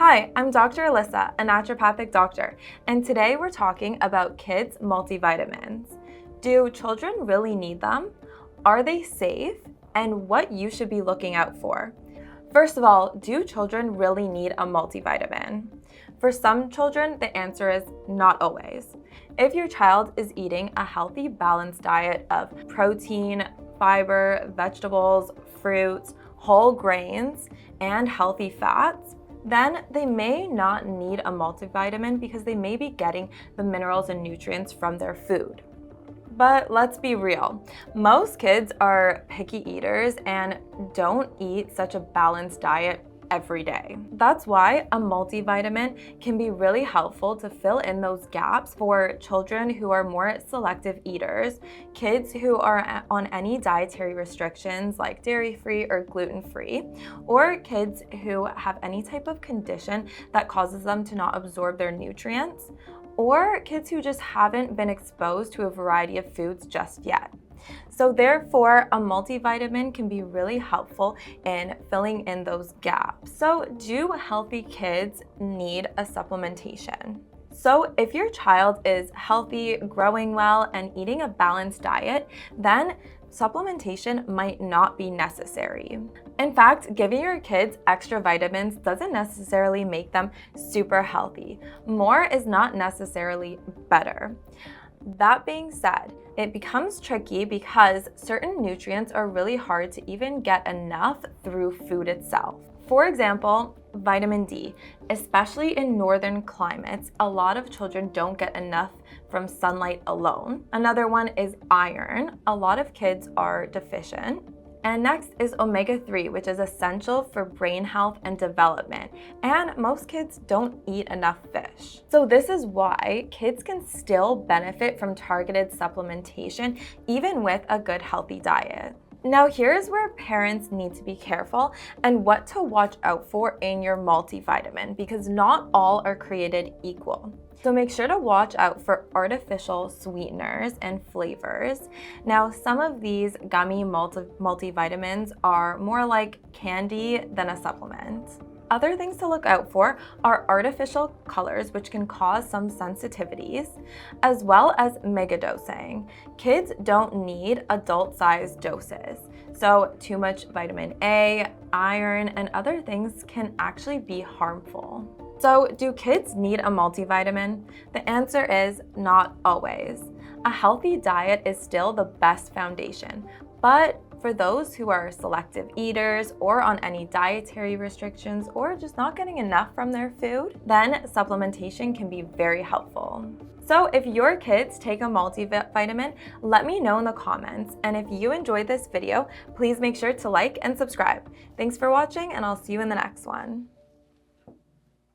Hi, I'm Dr. Alyssa, a naturopathic doctor, and today we're talking about kids' multivitamins. Do children really need them? Are they safe? And what you should be looking out for. First of all, do children really need a multivitamin? For some children, the answer is not always. If your child is eating a healthy, balanced diet of protein, fiber, vegetables, fruits, whole grains, and healthy fats, then they may not need a multivitamin because they may be getting the minerals and nutrients from their food. But let's be real, most kids are picky eaters and don't eat such a balanced diet every day. That's why a multivitamin can be really helpful to fill in those gaps for children who are more selective eaters, kids who are on any dietary restrictions like dairy-free or gluten-free, or kids who have any type of condition that causes them to not absorb their nutrients, or kids who just haven't been exposed to a variety of foods just yet. So therefore, a multivitamin can be really helpful in filling in those gaps. So do healthy kids need a supplementation? So if your child is healthy, growing well, and eating a balanced diet, then supplementation might not be necessary. In fact, giving your kids extra vitamins doesn't necessarily make them super healthy. More is not necessarily better. That being said, it becomes tricky because certain nutrients are really hard to even get enough through food itself. For example, vitamin D, especially in northern climates, a lot of children don't get enough from sunlight alone. Another one is iron. A lot of kids are deficient. And next is omega-3, which is essential for brain health and development. And most kids don't eat enough fish. So this is why kids can still benefit from targeted supplementation, even with a good healthy diet. Now here's where parents need to be careful and what to watch out for in your multivitamin, because not all are created equal. So make sure to watch out for artificial sweeteners and flavors. Now, some of these gummy multivitamins are more like candy than a supplement. Other things to look out for are artificial colors, which can cause some sensitivities, as well as megadosing. Kids don't need adult-sized doses. So too much vitamin A, iron, and other things can actually be harmful. So do kids need a multivitamin? The answer is not always. A healthy diet is still the best foundation, but for those who are selective eaters or on any dietary restrictions or just not getting enough from their food, then supplementation can be very helpful. So if your kids take a multivitamin, let me know in the comments. And if you enjoyed this video, please make sure to like and subscribe. Thanks for watching, and I'll see you in the next one.